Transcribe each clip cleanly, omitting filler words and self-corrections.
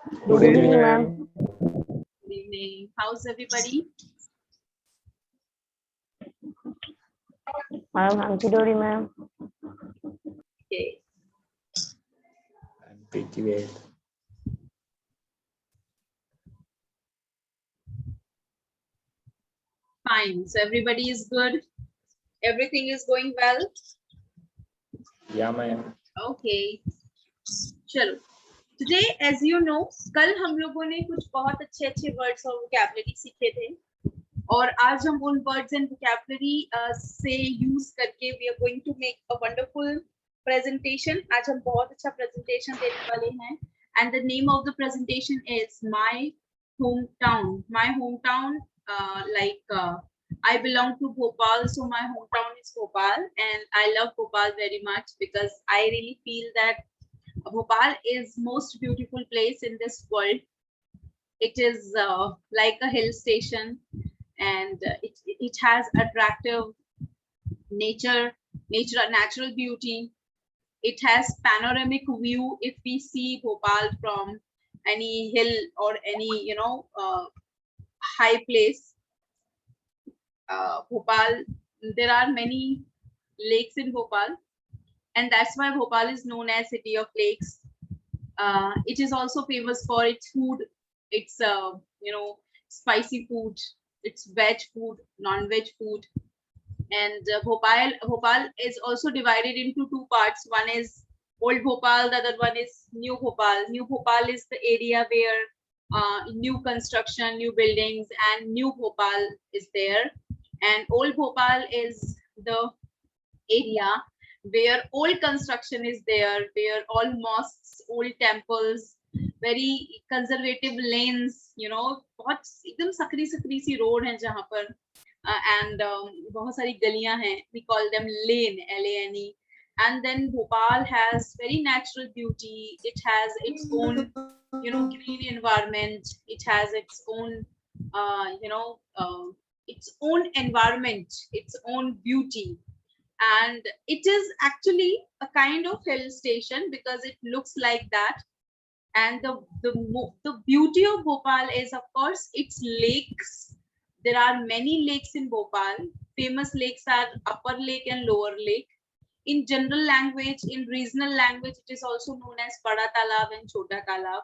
Good evening, ma'am. Good evening. How's everybody? I'm Hunky-dory, ma'am. Okay. I'm pretty well. Fine. So everybody is good. Everything is going well. Yeah, ma'am. Okay. चलो. Today, as you know, कल हम लोगों ने कुछ बहुत अच्छे words और vocabulary सीखे थे. और आज हम उन words and vocabulary से use करके we are going to make a wonderful presentation. आज हम बहुत अच्छा presentation देने वाले हैं. And the name of the presentation is My Hometown. My hometown, I belong to Bhopal, so my hometown is Bhopal, and I love Bhopal very much because I really feel that Bhopal is most beautiful place in this world. It is like a hill station, and it has attractive natural beauty. It has panoramic view. If we see Bhopal from any hill or any high place, Bhopal, there are many lakes in Bhopal, and that's why Bhopal is known as city of lakes. It is also famous for its food. It's spicy food. It's veg food, non-veg food, and Bhopal is also divided into two parts. One is Old Bhopal, the other one is New Bhopal. New Bhopal is the area where new construction, new buildings, and New Bhopal is there. And Old Bhopal is the area where old construction is there, where all mosques, old temples, very conservative lanes, बहुत एकदम सकरी सकरी सी road है जहाँ पर and बहुत सारी गलियां हैं. We call them lane, LANE. And then Bhopal has very natural beauty. It has its own, green environment. It has its own, its own environment, its own beauty. And it is actually a kind of hill station because it looks like that. And the beauty of Bhopal is, of course, its lakes. There are many lakes in Bhopal. Famous lakes are Upper Lake and Lower Lake. In general language, in regional language, it is also known as Bada Talab and Chota Talab.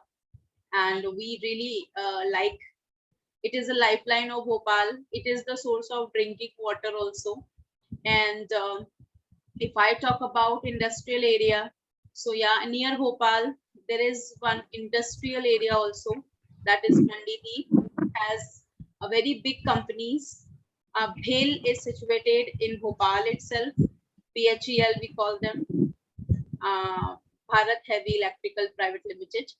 And we really like it. Is a lifeline of Bhopal. It is the source of drinking water also. And if I talk about industrial area, so yeah, near Bhopal, there is one industrial area also, that is Mandideep, has a very big companies. Bhel is situated in Bhopal itself. BHEL we call them, Bharat Heavy Electrical Private Limited.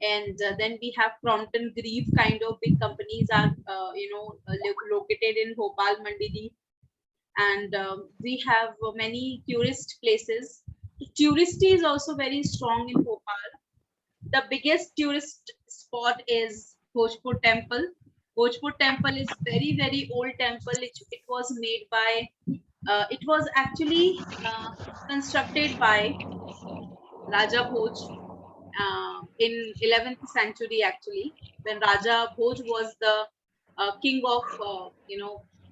And then we have Crompton Grieve, kind of big companies are located in Bhopal, Mandideep. And we have many tourist places. Touristy is also very strong in Bhopal. The biggest tourist spot is Bhojpur Temple. Bhojpur Temple is very old temple. It was made by, it was actually constructed by Raja Bhoj in 11th century actually, when Raja Bhoj was the king of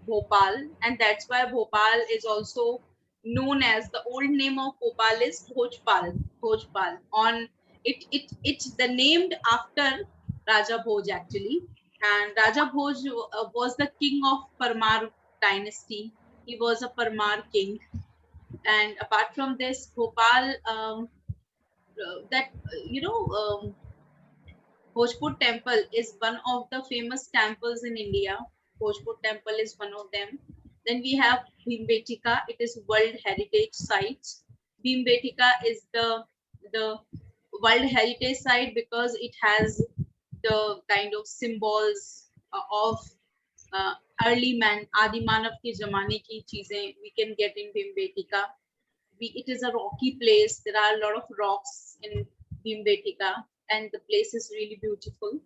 Bhopal, and that's why Bhopal is also known as, the old name of Bhopal is Bhojpal. Bhojpal. On it's the named after Raja Bhoj actually, and Raja Bhoj was the king of Parmar dynasty. He was a Parmar king, and apart from this, Bhopal that Bhojpur Temple is one of the famous temples in India. Bhojpur Temple is one of them. Then we have Bhimbetika. It is World Heritage Site. Bhimbetika is the World Heritage Site because it has the kind of symbols of early man, Adi Manav ke zamane ki cheezein we can get in Bhimbetika. It is a rocky place. There are a lot of rocks in Bhimbetika, and the place is really beautiful.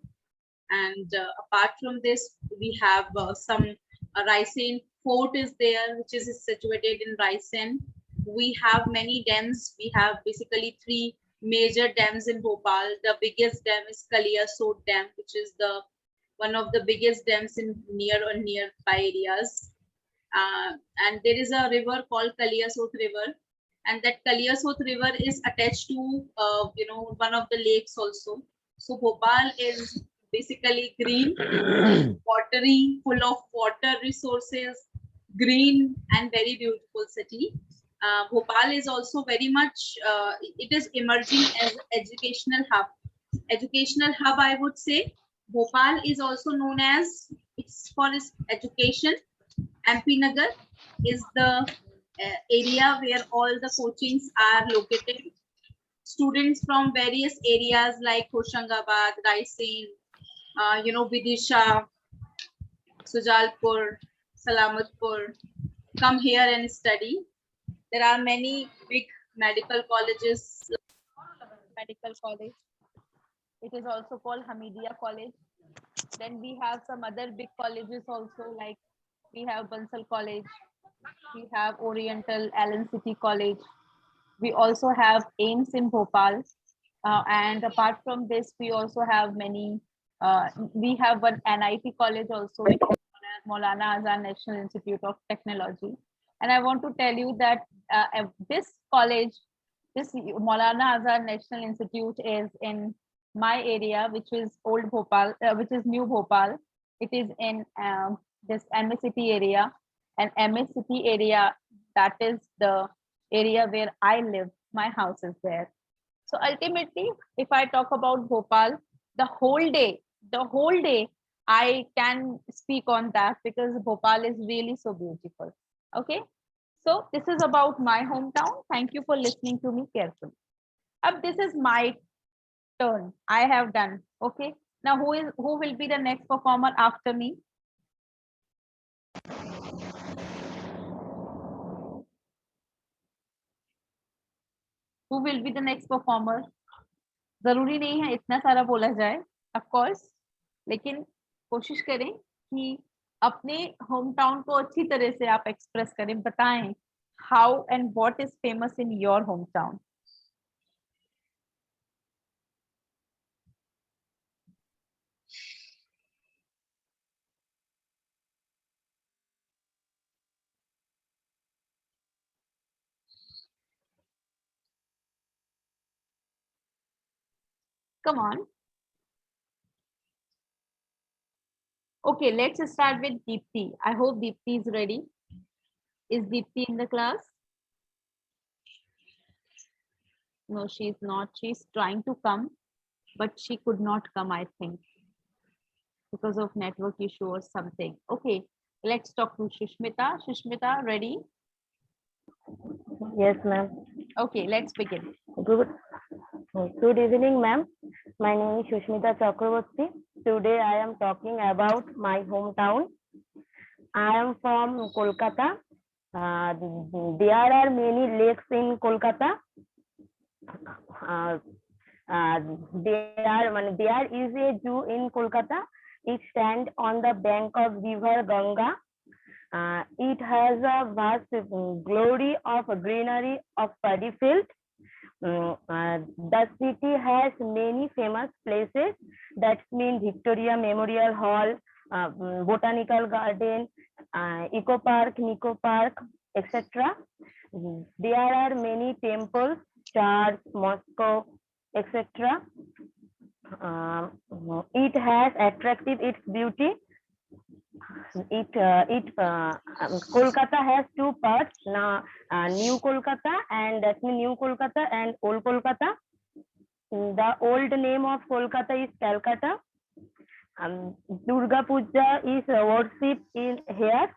And apart from this, we have some Raisen Fort is there, which is situated in Raisen. We have many dams. We have basically three major dams in Bhopal. The biggest dam is Kaliyasot Dam, which is the one of the biggest dams in nearby areas. And there is a river called Kaliyasot River, and that Kaliyasot River is attached to one of the lakes also. So Bhopal is basically green, watery, full of water resources, green and very beautiful city. Bhopal is also very much, it is emerging as an educational hub. Educational hub, I would say. Bhopal is also known as, it's for its education. MP Nagar is the area where all the coachings are located. Students from various areas like Hoshangabad, Raisen, Vidisha, Sujalpur, Salamatpur come here and study. There are many big medical colleges. Medical college. It is also called Hamidia College. Then we have some other big colleges also, like we have Bansal College, we have Oriental Allen City College. We also have AIMS in Bhopal. And apart from this, we also have many, we have one NIT college also, Maulana Azad National Institute of Technology. And I want to tell you that this college, this Maulana Azad National Institute is in my area, which is Old Bhopal, which is New Bhopal. It is in this MS City area, and MS City area, that is the area where I live. My house is there. So ultimately, if I talk about Bhopal, the whole day, I can speak on that because Bhopal is really so beautiful. Okay. So this is about my hometown. Thank you for listening to me carefully. This is my turn. I have done. Okay. Now who will be the next performer after me? Who will be the next performer? जरूरी नहीं है इतना सारा बोला जाए, of course, लेकिन कोशिश करें कि अपने होम टाउन को अच्छी तरह से आप एक्सप्रेस करें, बताएं how and what is famous in your hometown. Come on. Okay, let's start with Deepti. I hope Deepti is ready. Is Deepti in the class? No, she's not. She's trying to come, but she could not come, I think, because of network issue or something. Okay, let's talk to Shushmita. Shushmita, ready? Yes, ma'am. Okay, let's begin. Good evening, ma'am. My name is Shushmita Chakraborty. Today I am talking about my hometown. I am from Kolkata. There are many lakes in Kolkata. There is a zoo in Kolkata. It stands on the bank of river Ganga. It has a vast glory of greenery of paddy field. The city has many famous places. That means Victoria Memorial Hall, Botanical Garden, Eco Park, Nico Park, etc. There are many temples, church, Moscow, etc. It has attractive its beauty. Kolkata has two parts, New Kolkata, and that means New Kolkata and Old Kolkata. The old name of Kolkata is Calcutta. Durga Puja is worshipped in here.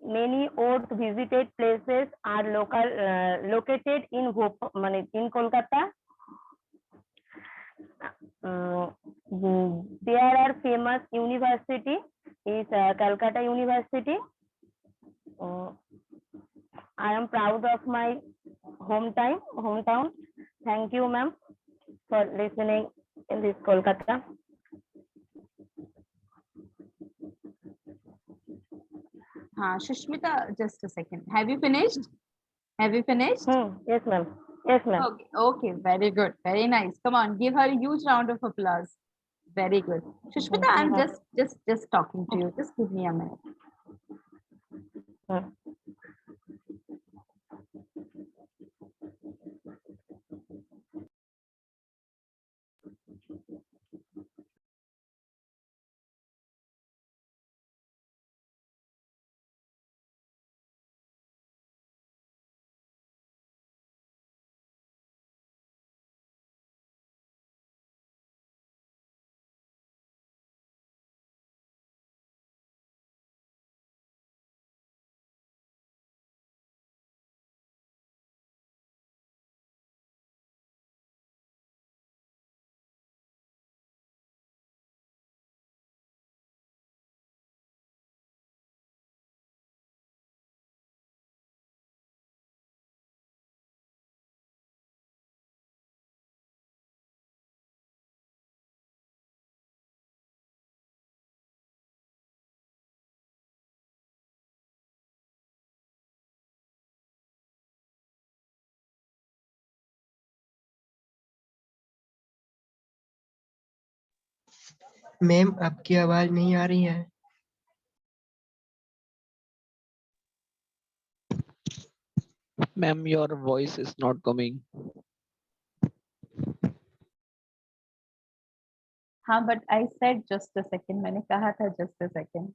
Many old visited places are located in Kolkata. There are famous university is Calcutta University. I am proud of my hometown. Thank you, ma'am, for listening in this Kolkata. Shushmita, just a second. Have you finished? Yes, ma'am. Yes, ma'am. Okay, okay, very good, very nice. Come on, give her a huge round of applause. Very good. Shushmita, I'm just talking to you. Just give me a minute. Hmm. Ma'am आपकी आवाज नहीं आ रही है। Ma'am, your voice is not coming. हाँ, but I said just a second. मैंने कहा था just a second.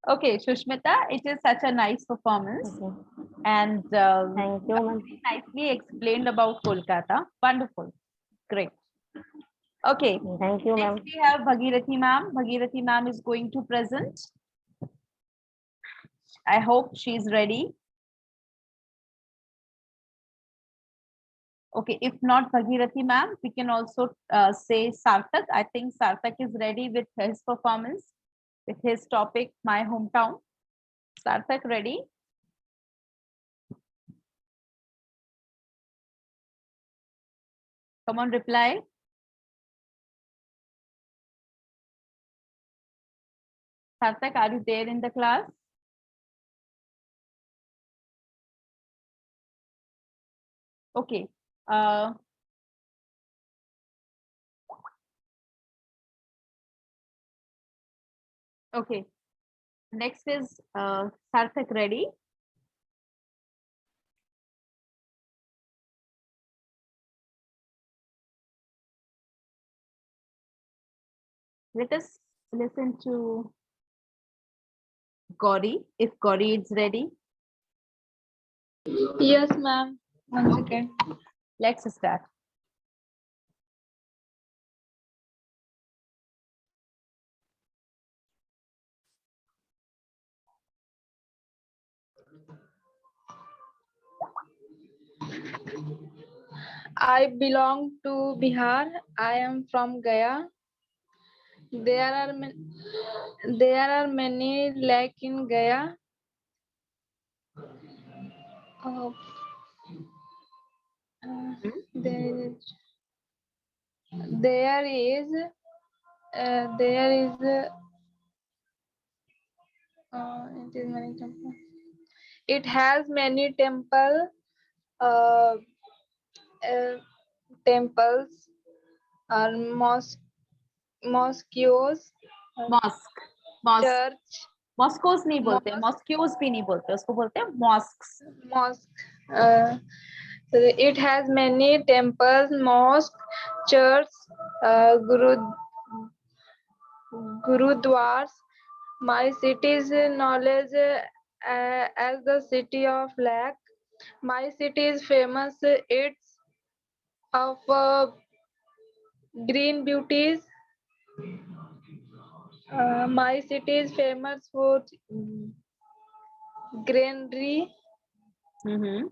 Okay, Shushmita, it is such a nice performance, Okay. and Thank you, ma'am. very nicely explained about Kolkata. Wonderful, great. Okay, Thank you, ma'am. next we have Bhagirathi ma'am. Bhagirathi ma'am is going to present. I hope she is ready. Okay, if not Bhagirathi ma'am, we can also say Sarthak. I think Sarthak is ready with his performance, with his topic, My Hometown. Sarthak, ready? Come on, reply. Sarthak, are you there in the class? Okay. Okay. Next is Sarthak, ready? Let us listen to Gauri, if Gauri is ready. Yes, ma'am. 1 second. Let's start. I belong to Bihar. I am from Gaya. There are many lake in Gaya. Uh, there there is it is many temple. It has many temples or mosques, Mosque. Mosque. church, Moscows नहीं बोलते, Mosque. mosques भी नहीं बोलते, उसको बोलते हैं mosques. mosque. So it has many temples, mosque, church, gurudwaras. My city is knowledge as the city of lake. My city is famous. It's of green beauties. My city is famous for greenery. Mm-hmm.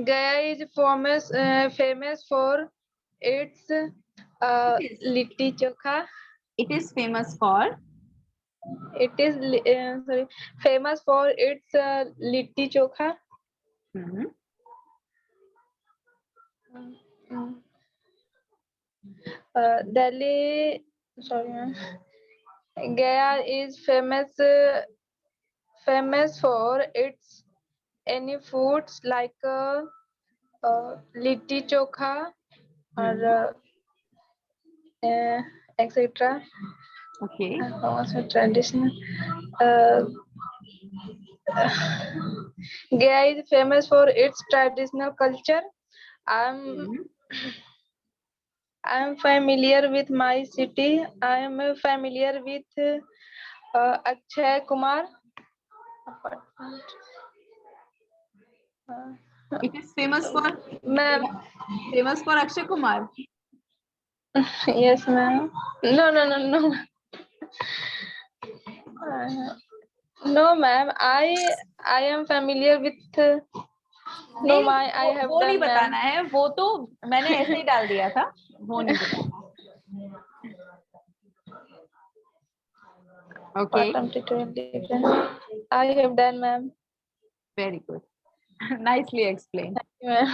Gaya is famous for its litti chokha. It is famous for. It is famous for its litti chokha. Mm-hmm. Delhi, sorry, ma'am. Gaya is famous for its any foods like litti chokha or etc. Okay. Also traditional. Uh, Gaya is famous for its traditional culture. I'm Mhm. I'm familiar with my city. I am familiar with Akshay Kumar. Uh, It is famous for ma'am, Akshay Kumar. yes, ma'am. No. Uh, no, ma'am. I am familiar with. No, नहीं my I have वो नहीं done, बताना ma'am. है, वो तो मैंने ऐसे ही डाल दिया था, वो नहीं बताना. Okay, Bottom tutorial. I have done, ma'am. very good. Nicely explained. Ma'am.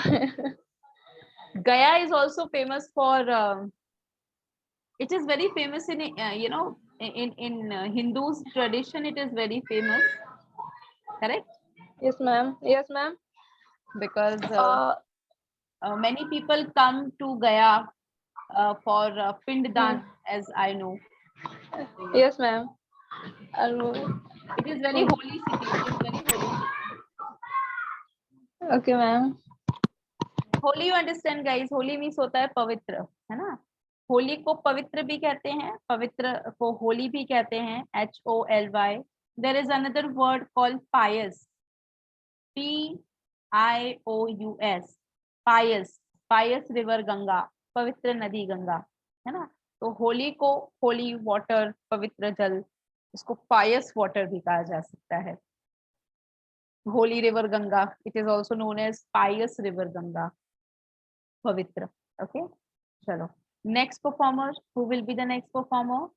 Gaya is also famous for it is very famous in in Hindus tradition, it is very famous, correct? Yes, ma'am. Yes, ma'am. Because Uh, many people come to Gaya for Pinddan, as I know. yes, ma'am. I'll- It is very holy city. It is very holy city. Okay, ma'am. Holi you understand guys, Holi means होता है पवित्र, है ना. होली को पवित्र भी कहते हैं, पवित्र को होली भी कहते हैं, HOLY. There is another word called pious, PIOUS, pious. Pious river Ganga, पवित्र नदी गंगा, है ना. तो होली को होली वाटर, पवित्र जल, इसको पायस वाटर भी कहा जा सकता है. Holy river Ganga, it is also known as pious river Ganga, पवित्र. ओके, चलो next performer. Who will be the next performer?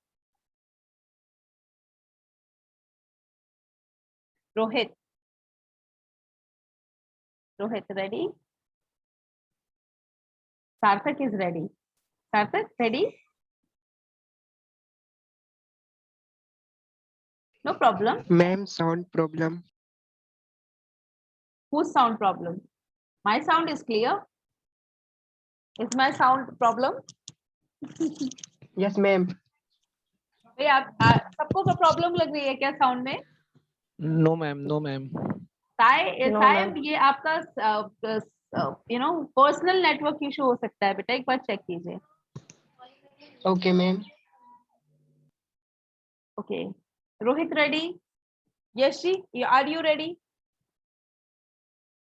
Rohit. Rohit ready? Sarthak is ready. Sarthak ready? No problem. Ma'am sound problem. Whose sound problem? My sound is clear. Is my sound problem? Yes ma'am. भाई आप सबको तो problem लग रही है क्या sound में? No, ma'am. No, ma'am. No, साहेब, ma'am. ये आपका पर्सनल नेटवर्क इशू हो सकता है बेटा, एक बार चेक कीजिए. Okay ma'am. Okay, Rohit ready? Yashi, are you ready?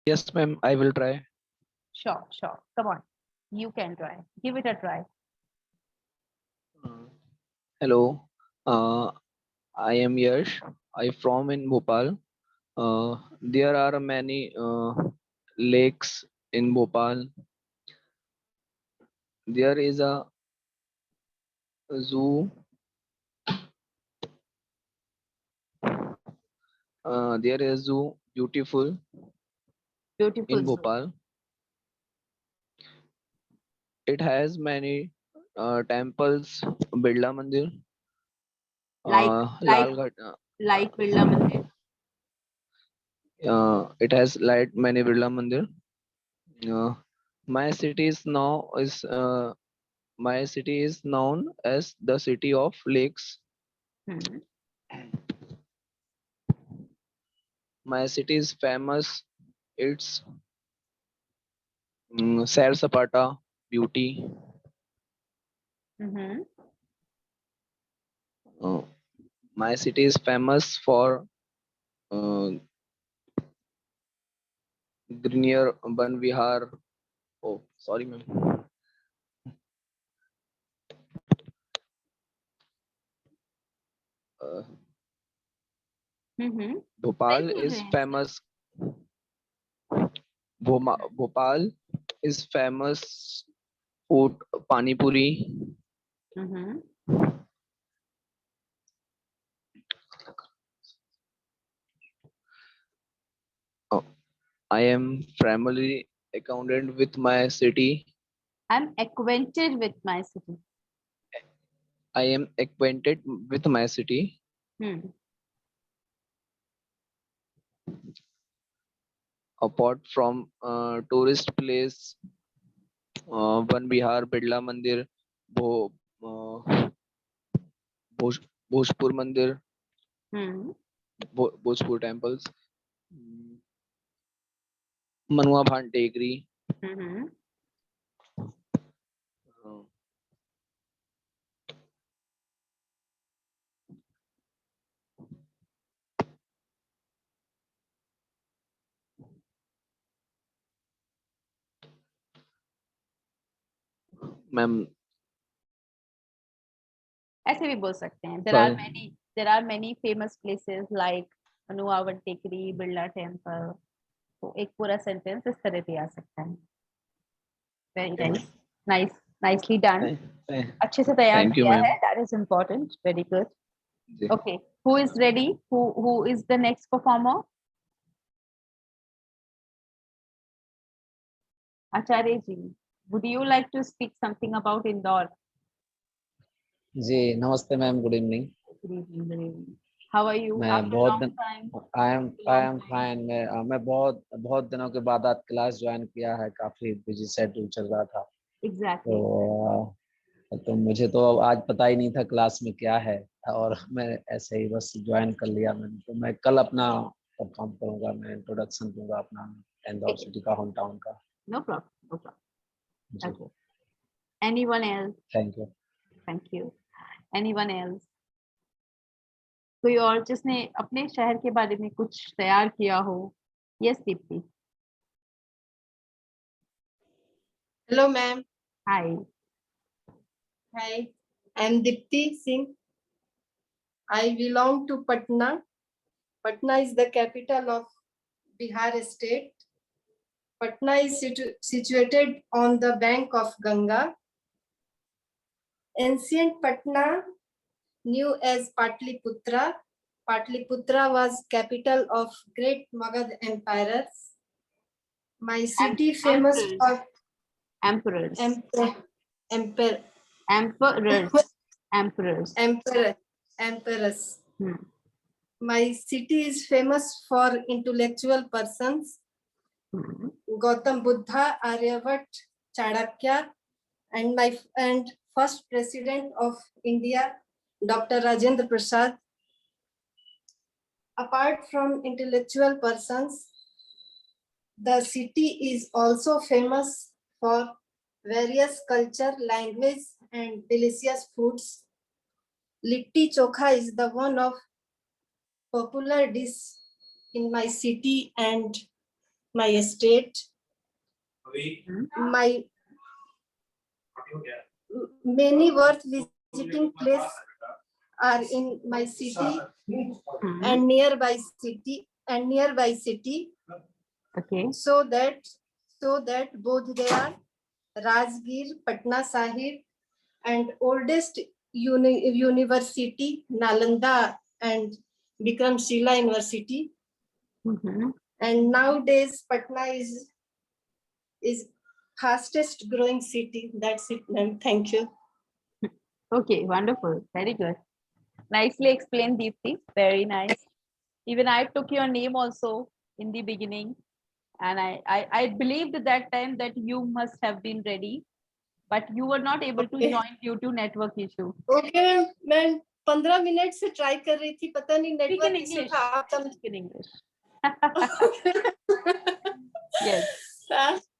Yes, ma'am. I will try. Sure. Come on. You can try. Give it a try. Hello. I am Yash. I from in Bhopal. There are many lakes in Bhopal. There is a zoo. There is zoo beautiful Beautiful in zoo. Bhopal. It has many temples. Birla Mandir. Like Lal Ghat. Birla Mandir. It has like many Birla Mandir. My city is now is my city is known as the city of lakes. Hmm. My city is famous. It's Sair Sapata beauty. Mm-hmm. Uh, my city is famous for uh, Grenier Ban Vihar. Oh, sorry, ma'am. Uh, Mm-hmm. Bhopal बोल is रहे हैं. famous. Bhopal is famous food pani puri. Mm-hmm. Uh, I am primarily acquainted with my city. I'm acquainted with my city. I am acquainted with my city. Hmm. apart from tourist place, Van Vihar, Birla Mandir, Bho, Bhoj, Bhojpur Mandir, Hmm. Bhojpur temples, mm, Manua Bhan Tekri. Mm-hmm. uh, Ma'am, ऐसे भी बोल सकते हैं. sorry. There are many famous places like Anuavan Tekri, Birla Temple. तो एक पूरा sentence इस तरह भी आ सकता है. Very nice. Nice. Nicely done. Thank अच्छे से तैयार thank you, किया ma'am. है. That is important. Very good. Ji. Okay. Who is ready? Who is the next performer? Acharya ji, would you like to speak something about Indore? जी नमस्ते ma'am, good evening. Good evening. Good evening. How are you? मैं After बहुत long दिन time. आई long M time. Fine. मैं बहुत दिनों के बाद आज क्लास ज्वाइन किया है. काफी बिजी शेड्यूल चल रहा था. Exactly. तो मुझे तो आज पता ही नहीं था क्लास में क्या है, और मैं ऐसे ही बस ज्वाइन कर लिया मैंने. तो मैं कल अपना परफॉर्म करूंगा. मैं इंट्रोडक्शन दूंगा अपना इंदौर सिटी का, होम टाउन का. No problem. No problem. जी Okay. Anyone else? Thank you. Thank you. Anyone else? कोई और जिसने अपने शहर के बारे में कुछ तैयार किया हो? Yes, Deepti. Hello, ma'am. Hi. Hi, I'm Dipti Singh. I belong to Patna. Patna is the capital of Bihar state. Patna is situated on the bank of Ganga. Ancient Patna, new as Patliputra. Patliputra was capital of great Magad empires. My city famous for Emperors. emperor, Emperors. Emperors. emperors. Hmm. My city is famous for intellectual persons. Hmm. Gautam Buddha, Aryabhat, Chanakya, and first president of India, Dr. Rajendra Prasad. Apart from intellectual persons, the city is also famous for various culture, language, and delicious foods. Litti Chokha is the one of popular dish in my city and my state. My many worth visiting places are in my city and nearby city. Okay. So that Bodh Gaya, Rajgir, Patna Sahib, and oldest university Nalanda and Bikramshila University. Mhm. And nowadays Patna is fastest growing city. That's it, ma'am. Thank you. Okay, wonderful. Very good. Nicely explained, Deepti. Very nice. Even I took your name also in the beginning. And I believed at that time that you must have been ready, but you were not able to Okay. join due to network issue. Okay, मैं 15 minute से try कर रही थी, पता नहीं Speak in network issue English. था. आप Speak in English. Yes.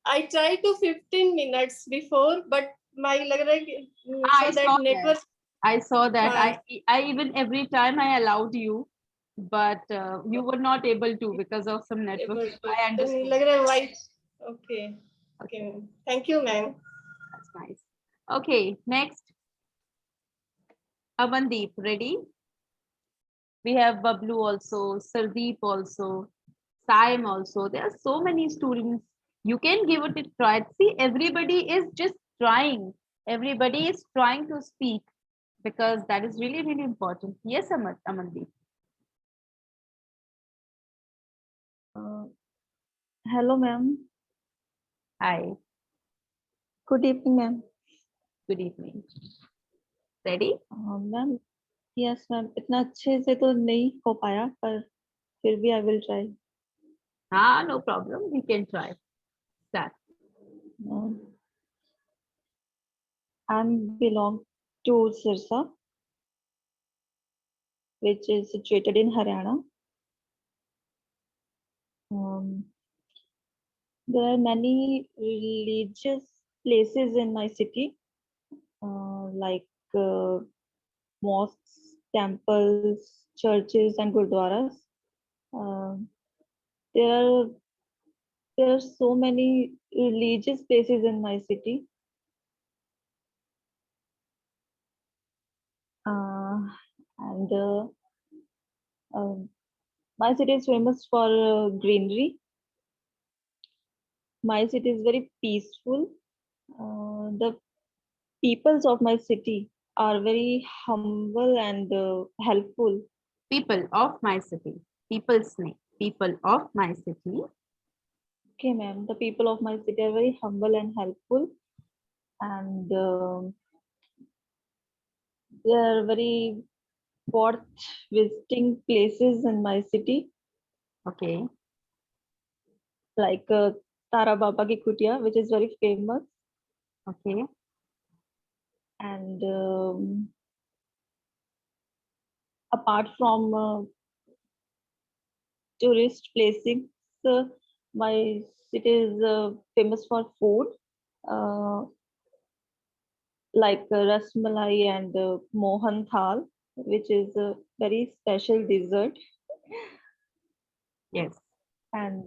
I tried to 15 minutes before, but my लग रहा है कि I so that saw network. that. I saw that. हाँ. I even every time I allowed you, but you were not able to because of some network issue. I तो नहीं understood. लग रहा है white. Okay. Okay. ma'am. Thank you, ma'am. That's nice. Okay, next. Amandeep, ready? We have Bablu also, Sardeep also, Saim also. There are so many students. You can give it a try. See, everybody is just trying. Everybody is trying to speak because that is really, really important. Yes, Amandeep. Hello, ma'am. Hi, Good evening, ma'am. good evening. Ready? Ma'am, yes, ma'am. इतना अच्छे से तो नहीं हो पाया, पर फिर भी I will try. हाँ, no problem, we can try. Start. I'm belong to Sirsa, which is situated in Haryana. There are many religious places in my city, like mosques, temples, churches, and gurdwaras. Uh, there are so many religious places in my city. And my city is famous for greenery. My city is very peaceful. The peoples of my city are very humble and helpful. People of my city. People's name. People of my city. Okay, ma'am. The people of my city are very humble and helpful, and they are very worth visiting places in my city, Okay. like Tara Baba Ki Kutia, which is very famous, Okay. and apart from tourist places, my city is famous for food, uh, like Ras Malai and Mohan Thal, which is a very special dessert. Yes. And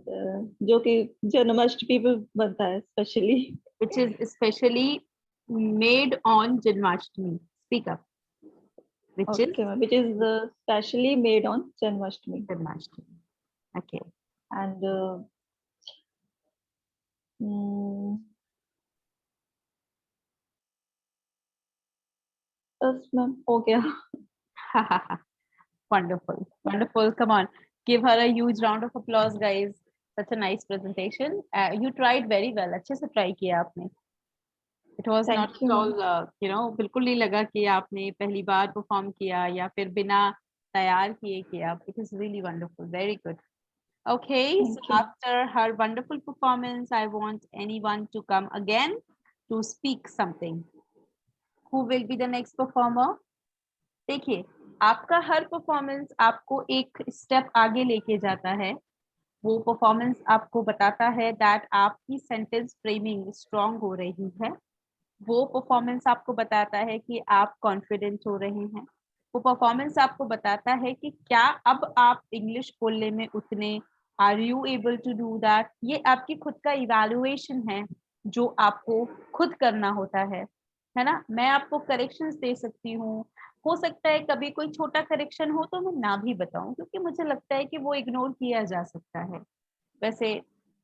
जो कि जन्माष्टमी पे बनता है specially. Which is especially made on Janmashtami. Speak up. Which is Okay, which is specially made on Janmashtami. Janmashtami. Okay. And बस ma'am हो गया. Wonderful. Wonderful. Come on. Give her a huge round of applause, guys. Such a nice presentation. You tried very well. अच्छे से try किया आपने. It was Thank not you, at all, बिल्कुल नहीं लगा कि आपने पहली बार perform किया या फिर बिना तैयार किए किया. It is really wonderful. Very good. Okay, so Thank you. after her wonderful performance, I want anyone to come again to speak something. Who will be the next performer? देखिए, आपका हर परफॉर्मेंस आपको एक स्टेप आगे लेके जाता है. वो performance आपको बताता है दैट आपकी सेंटेंस फ्रेमिंग स्ट्रांग हो रही है. वो परफॉर्मेंस आपको बताता है कि आप कॉन्फिडेंट हो रहे हैं. वो परफॉर्मेंस आपको बताता है कि क्या अब आप इंग्लिश बोलने में उतने are you able to do that. ये आपकी खुद का इवैल्यूएशन है जो आपको खुद करना होता है ना. मैं आपको करेक्शंस दे सकती हूँ. हो सकता है कभी कोई छोटा करेक्शन हो तो मैं ना भी बताऊं क्योंकि मुझे लगता है कि वो इग्नोर किया जा सकता है. वैसे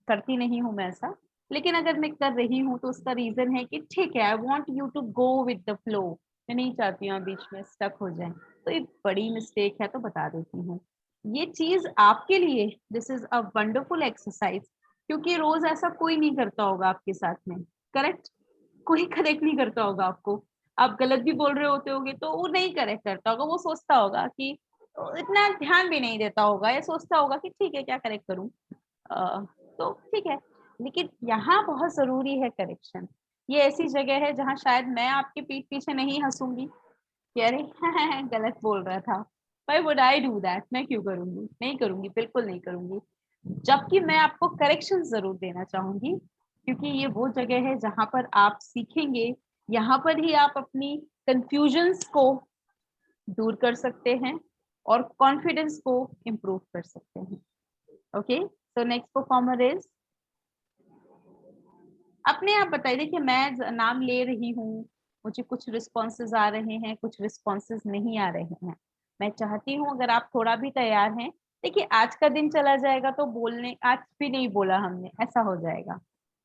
करती नहीं हूँ मैं ऐसा, लेकिन अगर मैं कर रही हूँ तो उसका रीजन है कि ठीक है, I want you to go with the flow. मैं नहीं चाहती हूँ बीच में स्टक हो जाए. तो एक बड़ी मिस्टेक है तो बता देती हूँ. ये चीज आपके लिए this is a wonderful exercise क्योंकि रोज ऐसा कोई नहीं करता होगा आपके साथ में. करेक्ट. कोई करेक्ट नहीं करता होगा आपको. आप गलत भी बोल रहे होते होगे तो वो नहीं करेक्ट करता होगा. वो सोचता होगा कि इतना ध्यान भी नहीं देता होगा या सोचता होगा कि ठीक है क्या करेक्ट करूं. तो ठीक है, लेकिन यहाँ बहुत जरूरी है करेक्शन. ये ऐसी जगह है जहाँ शायद मैं आपके पीठ पीछे नहीं हंसूंगी कि अरे गलत बोल रहा था. Why would I do that? मैं क्यों करूंगी. नहीं करूंगी, बिल्कुल नहीं करूंगी. जबकि मैं आपको करेक्शन जरूर देना चाहूंगी क्योंकि ये वो जगह है जहां पर आप सीखेंगे. यहाँ पर ही आप अपनी कंफ्यूजन्स को दूर कर सकते हैं और कॉन्फिडेंस को इम्प्रूव कर सकते हैं. Okay, so next performer is. अपने आप बताइए. देखिए, मैं नाम ले रही हूँ, मुझे कुछ रिस्पॉन्सेज आ रहे हैं, कुछ रिस्पॉन्सेज नहीं आ रहे हैं. मैं चाहती हूँ अगर आप थोड़ा भी तैयार हैं. देखिए, आज का दिन चला जाएगा तो बोलने आज भी नहीं बोला हमने ऐसा हो जाएगा.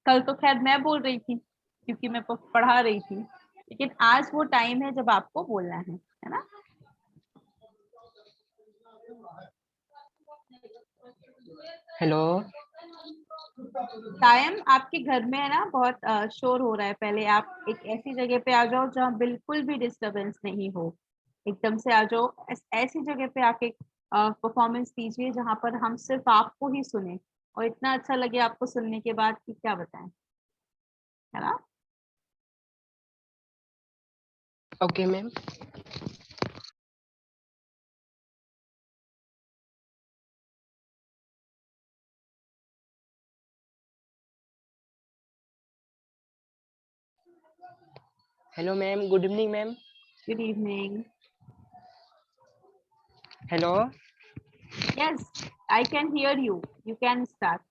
कल तो खैर मैं बोल रही थी क्योंकि मैं पढ़ा रही थी, लेकिन आज वो टाइम है जब आपको बोलना है ना. हेलो. टाइम आपके घर में है ना, बहुत शोर हो रहा है. पहले आप एक ऐसी जगह पे आ जाओ जहाँ बिल्कुल भी डिस्टरबेंस नहीं हो. एकदम से आ जाओ. ऐसी जगह पे आके परफॉर्मेंस दीजिए जहाँ पर हम सिर्फ आपको ही सुने. और इतना अच्छा लगे आपको सुनने के बाद कि क्या बताएं, है ना? Okay ma'am. Hello ma'am, good evening ma'am. Good evening. Hello. Yes, I can hear you. You can start.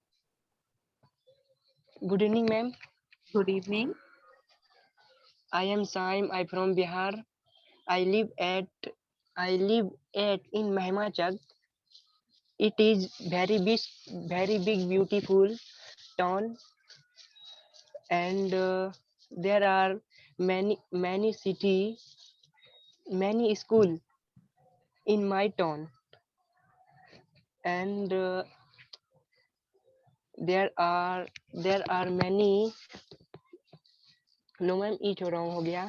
Good evening ma'am. Good evening. I am Saim. I from Bihar. I live at in Mahimachak. It is very big, beautiful town, and there are many city, many school in my town, and there are many. No ma'am ई तो wrong हो गया।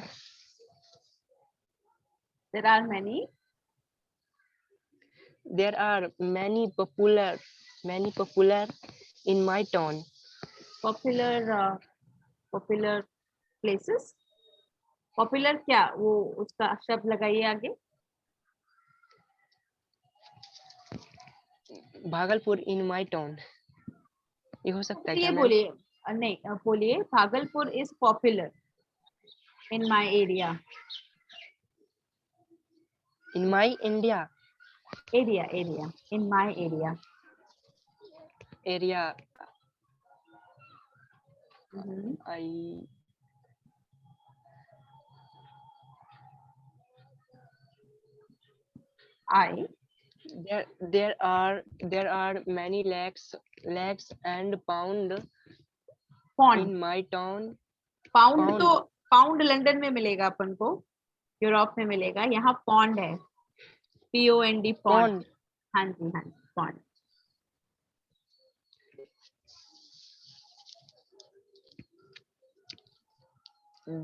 There are many There are many popular in my town. popular places. Popular क्या, वो उसका शब्द लगाइए आगे। भागलपुर इन माय टाउन, ये हो सकता है क्या ये मैम? बोलिए, नहीं बोलिए Bhagalpur is popular in my area. In my India. Area in my area. Area I there are many lakes and pond in my town. Pound तो पाउंड लंदन में मिलेगा अपन को, यूरोप में मिलेगा, यहाँ पॉन्ड है, POND पॉन्ड। हाँ जी pond.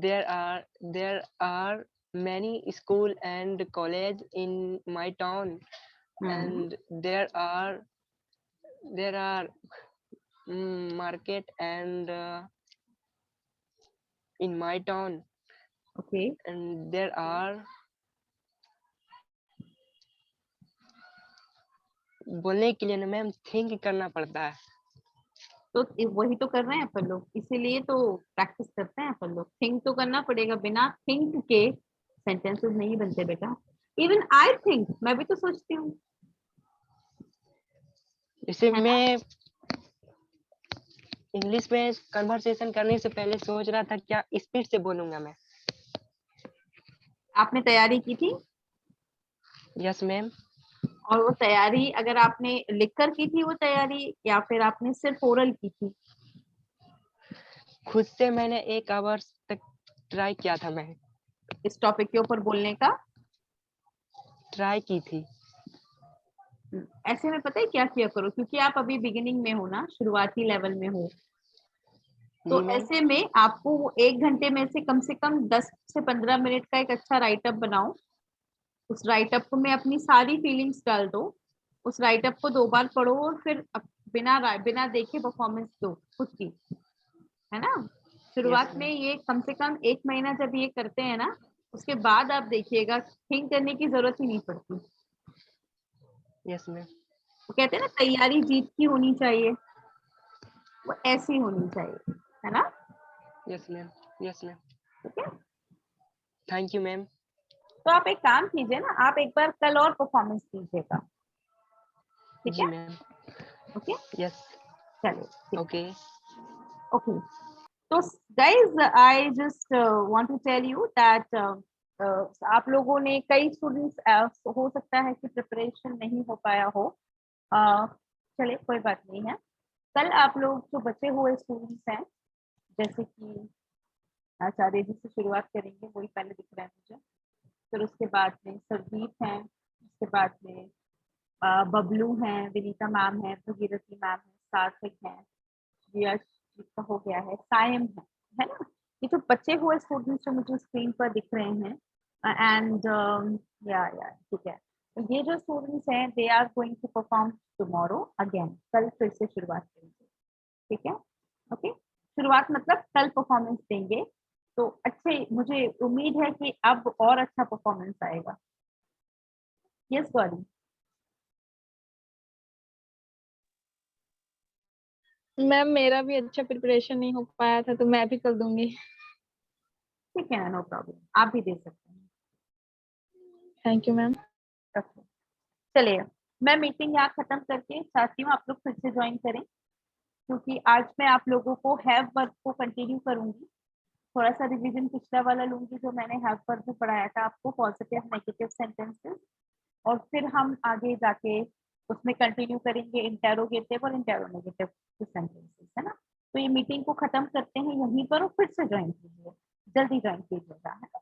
There are many school and college in my town, and there are market and in my town. Okay. And there are बोलने के लिए ना मैम थिंक करना पड़ता है। तो वही तो कर रहे हैं अपन लोग, इसीलिए तो प्रैक्टिस करते हैं अपन लोग। थिंक तो करना पड़ेगा, बिना थिंक के सेंटेंसेस नहीं बनते बेटा। इवन आई थिंक, मैं भी तो सोचती हूँ। जैसे मैं इंग्लिश में कन्वर्सेशन करने से पहले सोच रहा था क्या स्पीड से बोलूंगा मैं। आपने तैयारी की थी? Yes ma'am. और वो तैयारी अगर आपने लिखकर की थी वो तैयारी, या फिर आपने सिर्फ ओरल की थी? खुद से मैंने 1 आवर तक ट्राई किया था, मैं इस टॉपिक के ऊपर बोलने का ट्राई की थी। ऐसे में पता है क्या किया करो, क्योंकि आप अभी बिगिनिंग में हो ना, शुरुआती लेवल में हो, तो ऐसे में आपको 1 घंटे में से कम 10 से 15 मिनट का एक अच्छा राइटअप बनाओ। उस राइटअप को में अपनी सारी फीलिंग्स डाल दो, उस राइटअप को 2 बार पढ़ो और फिर बिना देखे परफॉर्मेंस दो खुद की, है ना। शुरुआत में ये कम से कम 1 महीना जब ये करते हैं ना, उसके बाद आप देखिएगा थिंक करने की जरूरत ही नहीं पड़ती। Yes ma'am. वो कहते हैं ना तैयारी जीत की होनी चाहिए, वो ऐसी होनी चाहिए, है ना। Yes ma'am, yes ma'am. ठीक है, थैंक यू मैम। तो आप एक काम कीजिए ना, आप एक बार कल और परफॉर्मेंस कीजिएगा, ठीक जी है? मैम। Okay, yes. चलिए ओके ओके। तो guys I just want to tell you that आप लोगों ने, कई स्टूडेंट्स हो सकता है कि प्रिपरेशन नहीं हो पाया हो, चलिए कोई बात नहीं है। कल आप लोग जो बचे हुए स्टूडेंट्स हैं, जैसे कि आचार्य जी से शुरुआत करेंगे, वही पहले दिख रहा है मुझे, फिर उसके बाद में सरदीप हैं, उसके बाद में बबलू हैं, विनीता मैम है, भगीरथी मैम है, सार्थक है, जिया का हो गया है, सायम है ना। ये जो बचे हुए स्टूडेंट्स जो मुझे स्क्रीन पर दिख रहे हैं, एंड या ठीक है, तो ये जो स्टूडेंट्स हैं they are going to perform tomorrow again, कल फिर से शुरुआत करेंगे, ठीक है। ओके, शुरुआत मतलब कल परफॉर्मेंस देंगे, तो अच्छे, मुझे उम्मीद है कि अब और अच्छा परफॉर्मेंस आएगा। यस गौरी। मैम मेरा भी अच्छा प्रिपरेशन नहीं हो पाया था, तो मैं भी कर दूंगी। ठीक है, नो प्रॉब्लम, आप भी दे सकते हैं। Thank you ma'am. Okay. चलिए, मैं मीटिंग यहाँ खत्म करके चाहती हूँ आप लोग फिर से ज्वाइन करें, क्योंकि आज मैं आप लोगों को हैव वर्ब को कंटिन्यू करूंगी, थोड़ा सा रिवीजन पिछला वाला लूंगी जो मैंने हैव वर्ब में पढ़ाया था आपको, पॉजिटिव नेगेटिव सेंटेंसेस, और फिर हम आगे जाके उसमें कंटिन्यू करेंगे इंटेरोगेटिव और इंटेरोनेगेटिव सेंटेंसेस, है ना। तो ये मीटिंग को खत्म करते हैं यहीं पर, और फिर से ज्वाइन कीजिए, जल्दी ज्वाइन कीजिएगा, है ना।